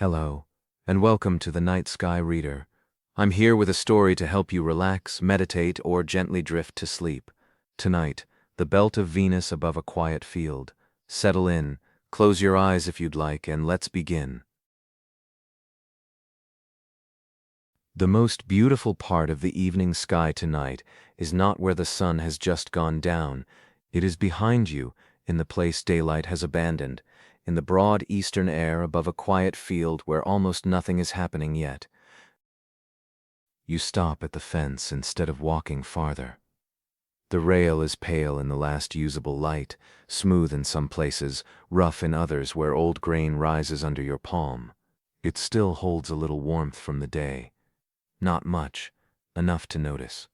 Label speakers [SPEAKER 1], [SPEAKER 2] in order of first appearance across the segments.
[SPEAKER 1] Hello, and welcome to the Night Sky Reader. I'm here with a story to help you relax, meditate, or gently drift to sleep. Tonight, the belt of Venus above a quiet field. Settle in, close your eyes if you'd like, and let's begin. The most beautiful part of the evening sky tonight is not where the sun has just gone down. It is behind you, in the place daylight has abandoned, in the broad eastern air above a quiet field where almost nothing is happening yet. You stop at the fence instead of walking farther. The rail is pale in the last usable light, smooth in some places, rough in others where old grain rises under your palm. It still holds a little warmth from the day. Not much, enough to notice.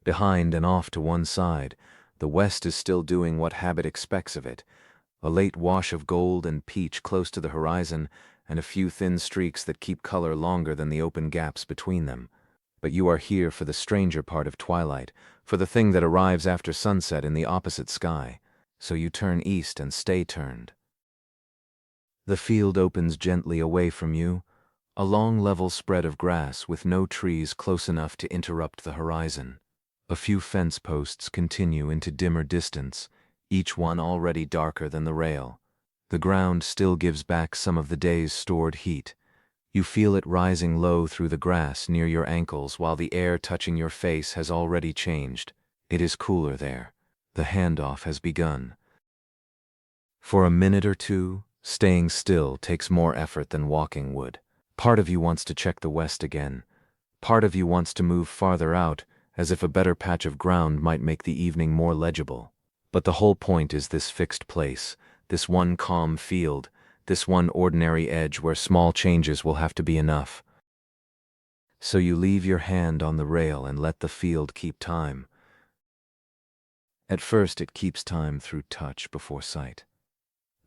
[SPEAKER 1] Behind and off to one side, the west is still doing what habit expects of it. A late wash of gold and peach close to the horizon, and a few thin streaks that keep color longer than the open gaps between them. But you are here for the stranger part of twilight, for the thing that arrives after sunset in the opposite sky, so you turn east and stay turned. The field opens gently away from you, a long level spread of grass with no trees close enough to interrupt the horizon. A few fence posts continue into dimmer distance, each one already darker than the rail. The ground still gives back some of the day's stored heat. You feel it rising low through the grass near your ankles while the air touching your face has already changed. It is cooler there. The handoff has begun. For a minute or two, staying still takes more effort than walking would. Part of you wants to check the west again. Part of you wants to move farther out, as if a better patch of ground might make the evening more legible. But the whole point is this fixed place, this one calm field, this one ordinary edge where small changes will have to be enough. So you leave your hand on the rail and let the field keep time. At first it keeps time through touch before sight.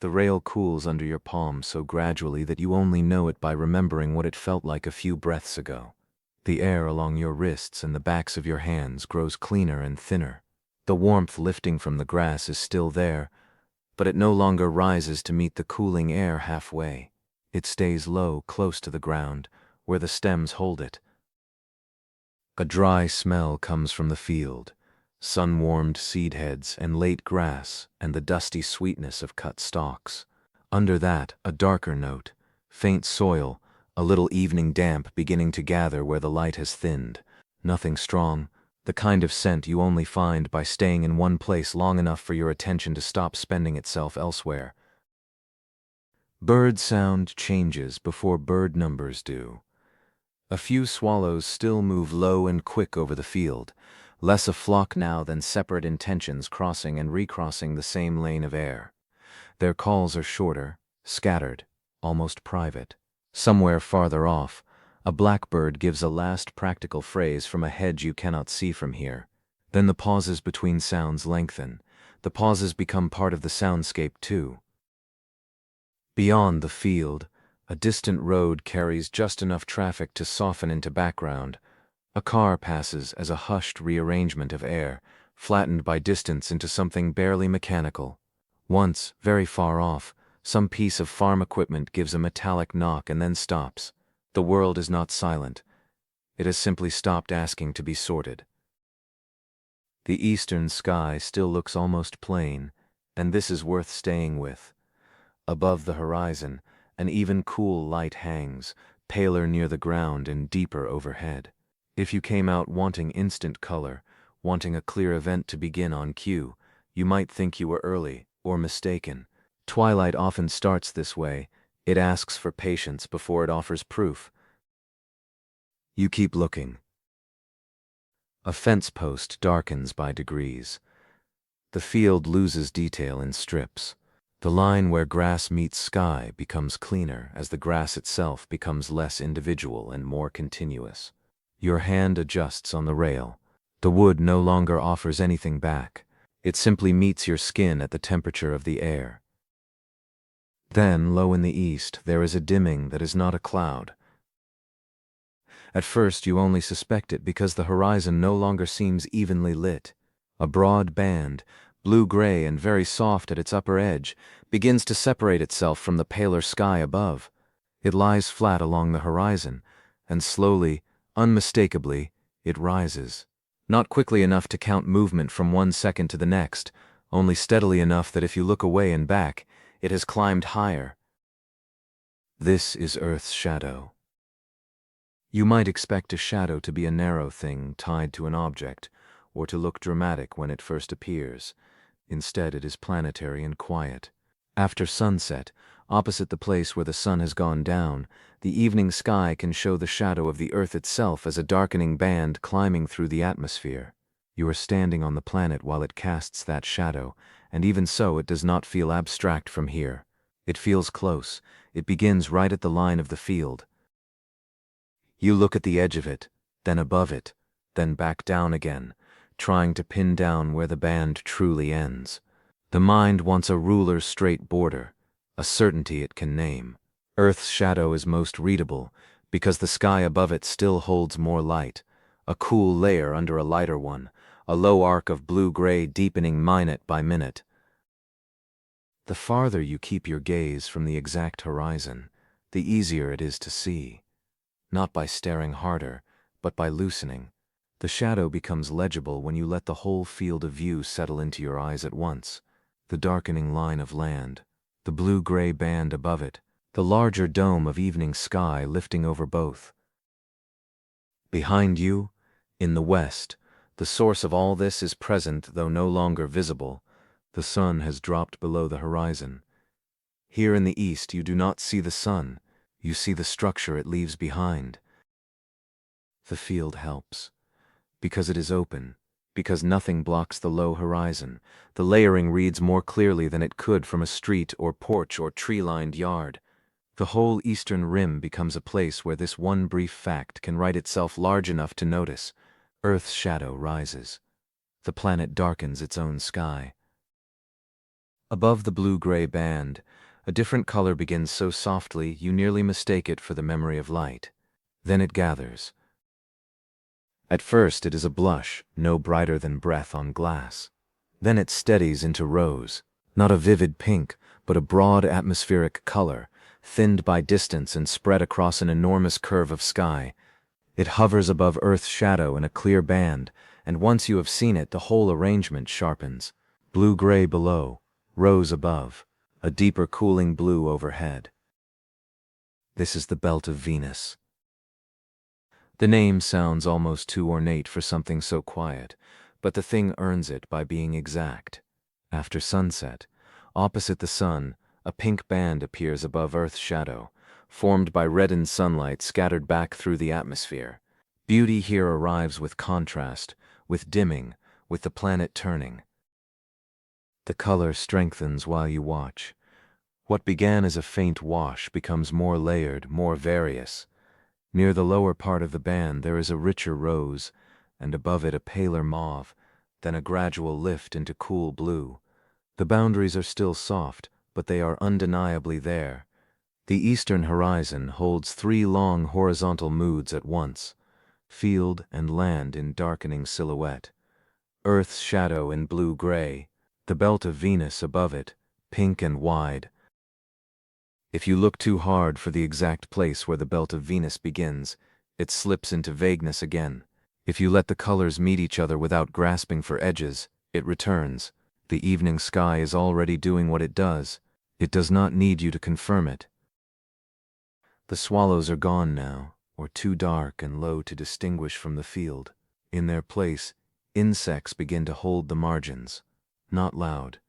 [SPEAKER 1] The rail cools under your palm so gradually that you only know it by remembering what it felt like a few breaths ago. The air along your wrists and the backs of your hands grows cleaner and thinner. The warmth lifting from the grass is still there, but it no longer rises to meet the cooling air halfway. It stays low, close to the ground, where the stems hold it. A dry smell comes from the field, sun-warmed seed heads and late grass and the dusty sweetness of cut stalks. Under that, a darker note, faint soil, a little evening damp beginning to gather where the light has thinned. Nothing strong, the kind of scent you only find by staying in one place long enough for your attention to stop spending itself elsewhere. Bird sound changes before bird numbers do. A few swallows still move low and quick over the field, less a flock now than separate intentions crossing and recrossing the same lane of air. Their calls are shorter, scattered, almost private. Somewhere farther off, a blackbird gives a last practical phrase from a hedge you cannot see from here. Then the pauses between sounds lengthen. The pauses become part of the soundscape too. Beyond the field, a distant road carries just enough traffic to soften into background. A car passes as a hushed rearrangement of air, flattened by distance into something barely mechanical. Once, very far off, some piece of farm equipment gives a metallic knock and then stops. The world is not silent. It has simply stopped asking to be sorted. The eastern sky still looks almost plain, and this is worth staying with. Above the horizon, an even cool light hangs, paler near the ground and deeper overhead. If you came out wanting instant color, wanting a clear event to begin on cue, you might think you were early or mistaken. Twilight often starts this way. It asks for patience before it offers proof. You keep looking. A fence post darkens by degrees. The field loses detail in strips. The line where grass meets sky becomes cleaner as the grass itself becomes less individual and more continuous. Your hand adjusts on the rail. The wood no longer offers anything back. It simply meets your skin at the temperature of the air. Then, low in the east, there is a dimming that is not a cloud. At first you only suspect it because the horizon no longer seems evenly lit. A broad band, blue-gray and very soft at its upper edge, begins to separate itself from the paler sky above. It lies flat along the horizon, and slowly, unmistakably, it rises. Not quickly enough to count movement from one second to the next, only steadily enough that if you look away and back, it has climbed higher. This is Earth's shadow. You might expect a shadow to be a narrow thing tied to an object, or to look dramatic when it first appears. Instead, it is planetary and quiet. After sunset, opposite the place where the sun has gone down, the evening sky can show the shadow of the Earth itself as a darkening band climbing through the atmosphere. You are standing on the planet while it casts that shadow, and even so it does not feel abstract from here. It feels close. It begins right at the line of the field. You look at the edge of it, then above it, then back down again, trying to pin down where the band truly ends. The mind wants a ruler's straight border, a certainty it can name. Earth's shadow is most readable, because the sky above it still holds more light, a cool layer under a lighter one, a low arc of blue-gray deepening minute by minute. The farther you keep your gaze from the exact horizon, the easier it is to see. Not by staring harder, but by loosening. The shadow becomes legible when you let the whole field of view settle into your eyes at once. The darkening line of land, the blue-gray band above it, the larger dome of evening sky lifting over both. Behind you, in the west, the source of all this is present though no longer visible. The sun has dropped below the horizon. Here in the east you do not see the sun, you see the structure it leaves behind. The field helps. Because it is open, because nothing blocks the low horizon, the layering reads more clearly than it could from a street or porch or tree-lined yard. The whole eastern rim becomes a place where this one brief fact can write itself large enough to notice. Earth's shadow rises. The planet darkens its own sky. Above the blue-gray band, a different color begins so softly you nearly mistake it for the memory of light. Then it gathers. At first it is a blush, no brighter than breath on glass. Then it steadies into rose, not a vivid pink, but a broad atmospheric color, thinned by distance and spread across an enormous curve of sky. It hovers above Earth's shadow in a clear band, and once you have seen it, the whole arrangement sharpens. Blue-gray below, rose above, a deeper cooling blue overhead. This is the belt of Venus. The name sounds almost too ornate for something so quiet, but the thing earns it by being exact. After sunset, opposite the sun, a pink band appears above Earth's shadow, formed by reddened sunlight scattered back through the atmosphere. Beauty here arrives with contrast, with dimming, with the planet turning. The color strengthens while you watch. What began as a faint wash becomes more layered, more various. Near the lower part of the band there is a richer rose, and above it a paler mauve, then a gradual lift into cool blue. The boundaries are still soft, but they are undeniably there. The eastern horizon holds three long horizontal moods at once: field and land in darkening silhouette, Earth's shadow in blue-gray, the belt of Venus above it, pink and wide. If you look too hard for the exact place where the belt of Venus begins, it slips into vagueness again. If you let the colors meet each other without grasping for edges, it returns. The evening sky is already doing what it does. It does not need you to confirm it. The swallows are gone now, or too dark and low to distinguish from the field. In their place, insects begin to hold the margins. Not loud,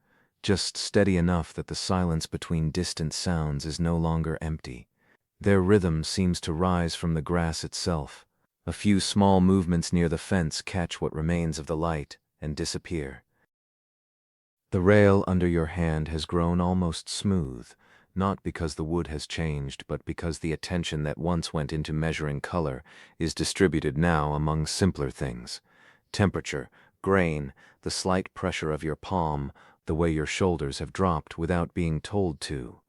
[SPEAKER 1] just steady enough that the silence between distant sounds is no longer empty. Their rhythm seems to rise from the grass itself. A few small movements near the fence catch what remains of the light and disappear. The rail under your hand has grown almost smooth, not because the wood has changed, but because the attention that once went into measuring color is distributed now among simpler things. Temperature, grain, the slight pressure of your palm, the way your shoulders have dropped without being told to.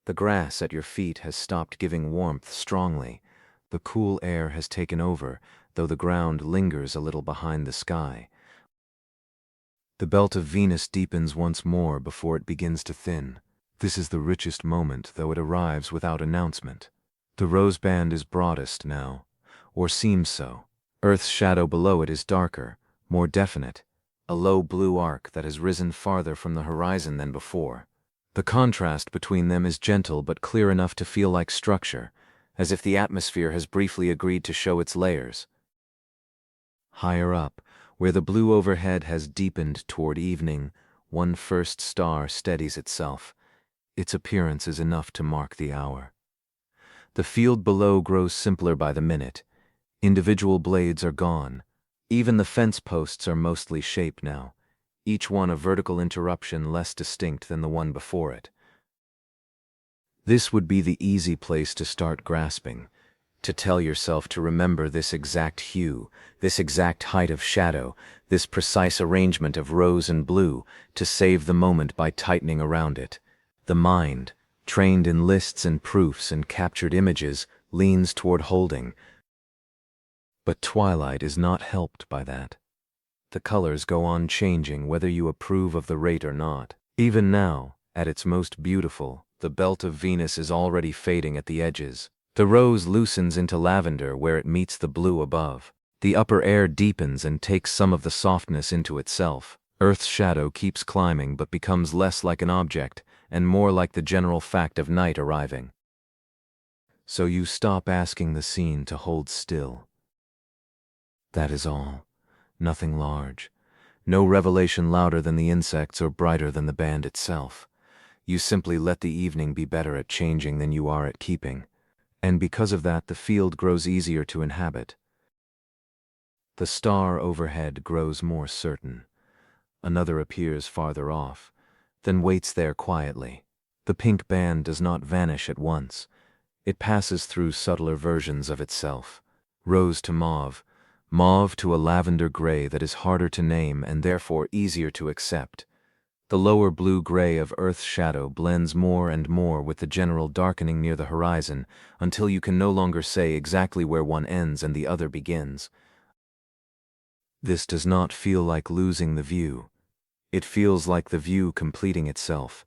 [SPEAKER 1] The grass at your feet has stopped giving warmth strongly. The cool air has taken over, though the ground lingers a little behind the sky. The belt of Venus deepens once more before it begins to thin. This is the richest moment, though it arrives without announcement. The rose band is broadest now, or seems so. Earth's shadow below it is darker, more definite, a low blue arc that has risen farther from the horizon than before. The contrast between them is gentle but clear enough to feel like structure, as if the atmosphere has briefly agreed to show its layers. Higher up, where the blue overhead has deepened toward evening, one first star steadies itself. Its appearance is enough to mark the hour. The field below grows simpler by the minute. Individual blades are gone. Even the fence posts are mostly shaped now, each one a vertical interruption less distinct than the one before it. This would be the easy place to start grasping, to tell yourself to remember this exact hue, this exact height of shadow, this precise arrangement of rose and blue, to save the moment by tightening around it. The mind, trained in lists and proofs and captured images, leans toward holding. But Twilight is not helped by that. The colors go on changing whether you approve of the rate or not. Even now, at its most beautiful, the belt of Venus is already fading at the edges. The rose loosens into lavender where it meets the blue above. The upper air deepens and takes some of the softness into itself. Earth's shadow keeps climbing but becomes less like an object and more like the general fact of night arriving. So you stop asking the scene to hold still. That is all. Nothing large. No revelation louder than the insects or brighter than the band itself. You simply let the evening be better at changing than you are at keeping. And because of that, the field grows easier to inhabit. The star overhead grows more certain. Another appears farther off, then waits there quietly. The pink band does not vanish at once. It passes through subtler versions of itself. Rose to mauve, mauve to a lavender gray that is harder to name and therefore easier to accept. The lower blue-gray of Earth's shadow blends more and more with the general darkening near the horizon until you can no longer say exactly where one ends and the other begins. This does not feel like losing the view. It feels like the view completing itself.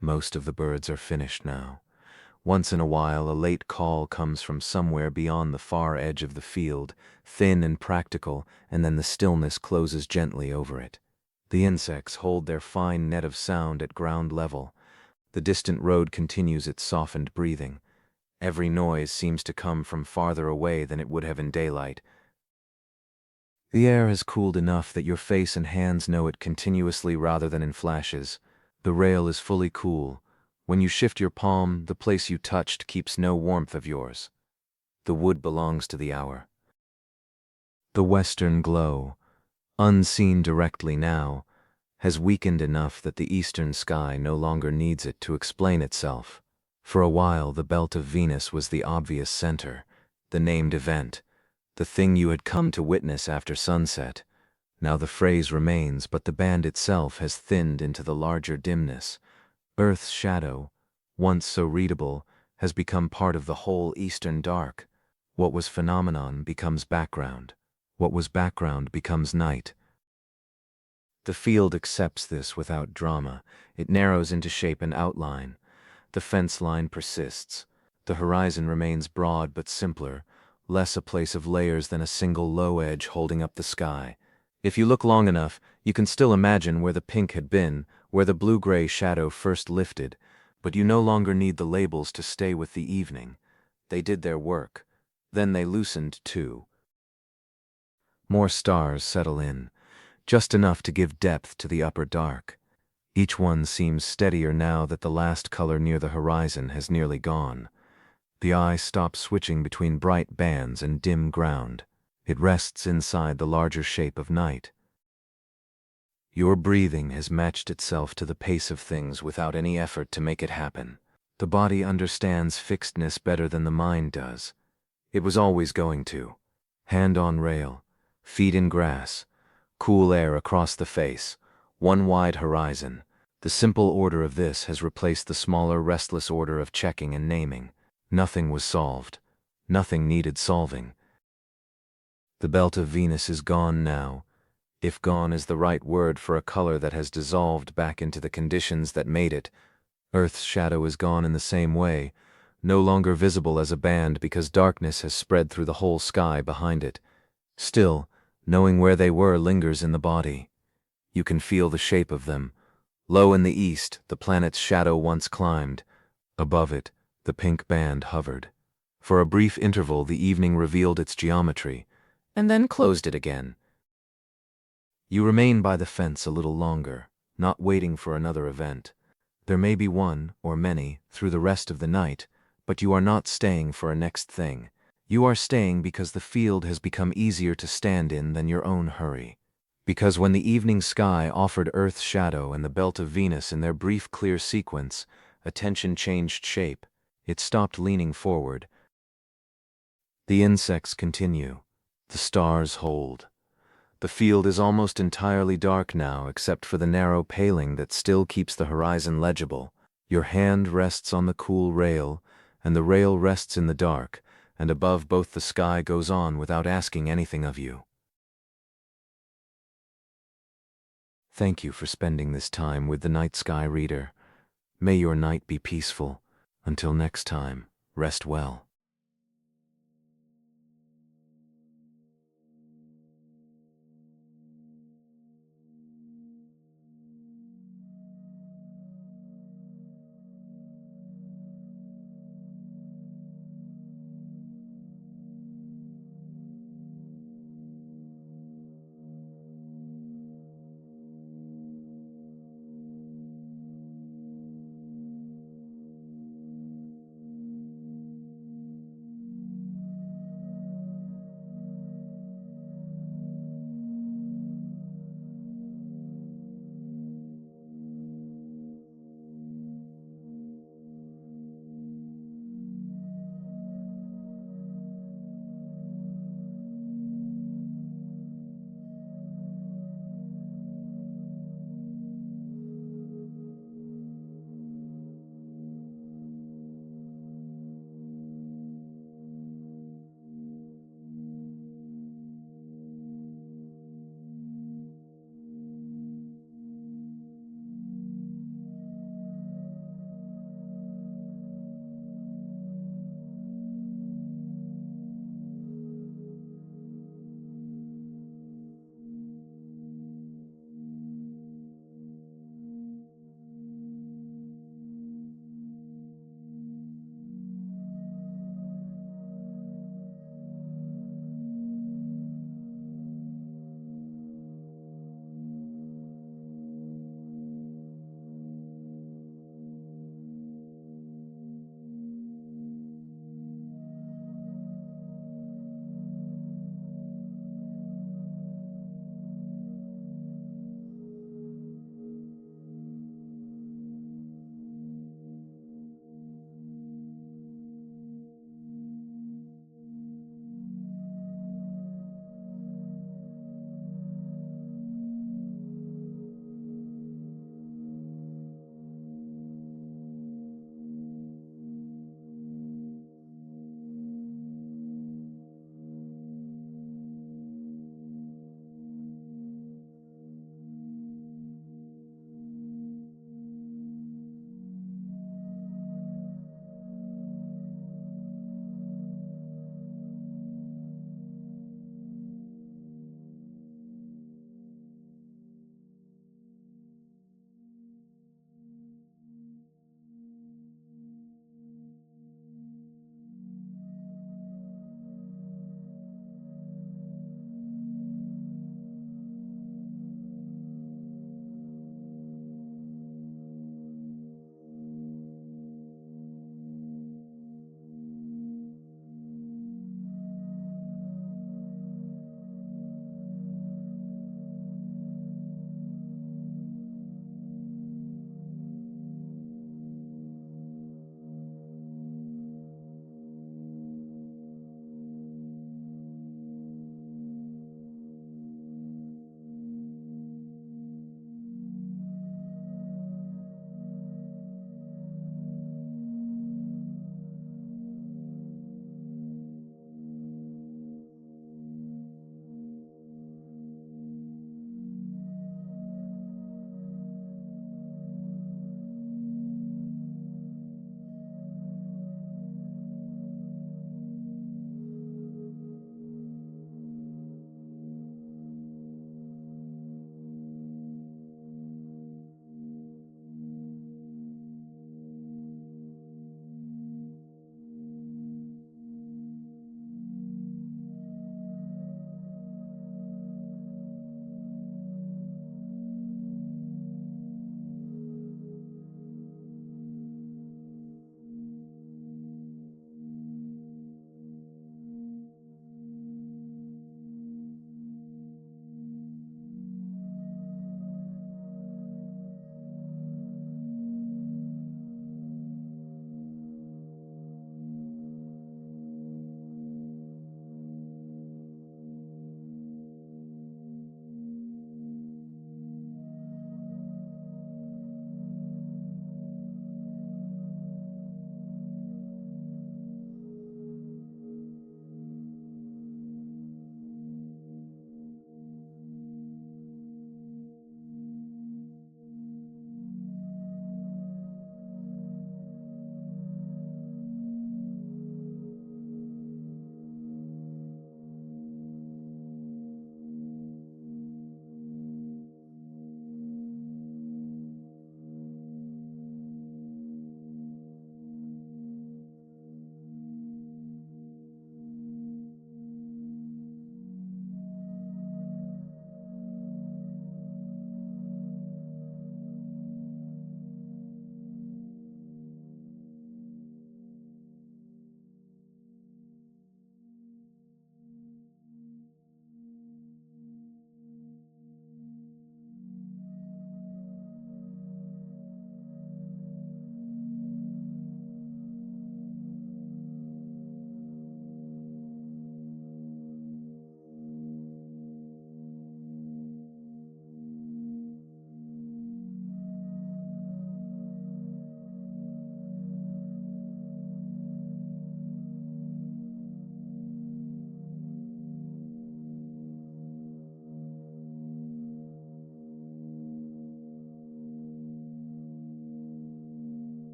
[SPEAKER 1] Most of the birds are finished now. Once in a while, a late call comes from somewhere beyond the far edge of the field, thin and practical, and then the stillness closes gently over it. The insects hold their fine net of sound at ground level. The distant road continues its softened breathing. Every noise seems to come from farther away than it would have in daylight. The air has cooled enough that your face and hands know it continuously rather than in flashes. The rail is fully cool. When you shift your palm, the place you touched keeps no warmth of yours. The wood belongs to the hour. The western glow, unseen directly now, has weakened enough that the eastern sky no longer needs it to explain itself. For a while, the belt of Venus was the obvious center, the named event, the thing you had come to witness after sunset. Now the phrase remains, but the band itself has thinned into the larger dimness. Earth's shadow, once so readable, has become part of the whole eastern dark. What was phenomenon becomes background. What was background becomes night. The field accepts this without drama. It narrows into shape and outline. The fence line persists. The horizon remains broad but simpler, less a place of layers than a single low edge holding up the sky. If you look long enough, you can still imagine where the pink had been, where the blue-gray shadow first lifted, but you no longer need the labels to stay with the evening. They did their work. Then they loosened too. More stars settle in, just enough to give depth to the upper dark. Each one seems steadier now that the last color near the horizon has nearly gone. The eye stops switching between bright bands and dim ground. It rests inside the larger shape of night. Your breathing has matched itself to the pace of things without any effort to make it happen. The body understands fixedness better than the mind does. It was always going to. Hand on rail, feet in grass, cool air across the face, one wide horizon. The simple order of this has replaced the smaller, restless order of checking and naming. Nothing was solved. Nothing needed solving. The belt of Venus is gone now, if gone is the right word for a color that has dissolved back into the conditions that made it. Earth's shadow is gone in the same way, no longer visible as a band because darkness has spread through the whole sky behind it. Still, knowing where they were lingers in the body. You can feel the shape of them. Low in the east, the planet's shadow once climbed. Above it, the pink band hovered. For a brief interval, the evening revealed its geometry, and then closed it again. You remain by the fence a little longer, not waiting for another event. There may be one, or many, through the rest of the night, but you are not staying for a next thing. You are staying because the field has become easier to stand in than your own hurry. Because when the evening sky offered Earth's shadow and the belt of Venus in their brief clear sequence, attention changed shape. It stopped leaning forward. The insects continue. The stars hold. The field is almost entirely dark now except for the narrow paling that still keeps the horizon legible. Your hand rests on the cool rail, and the rail rests in the dark, and above both the sky goes on without asking anything of you. Thank you for spending this time with the night sky reader. May your night be peaceful. Until next time, rest well.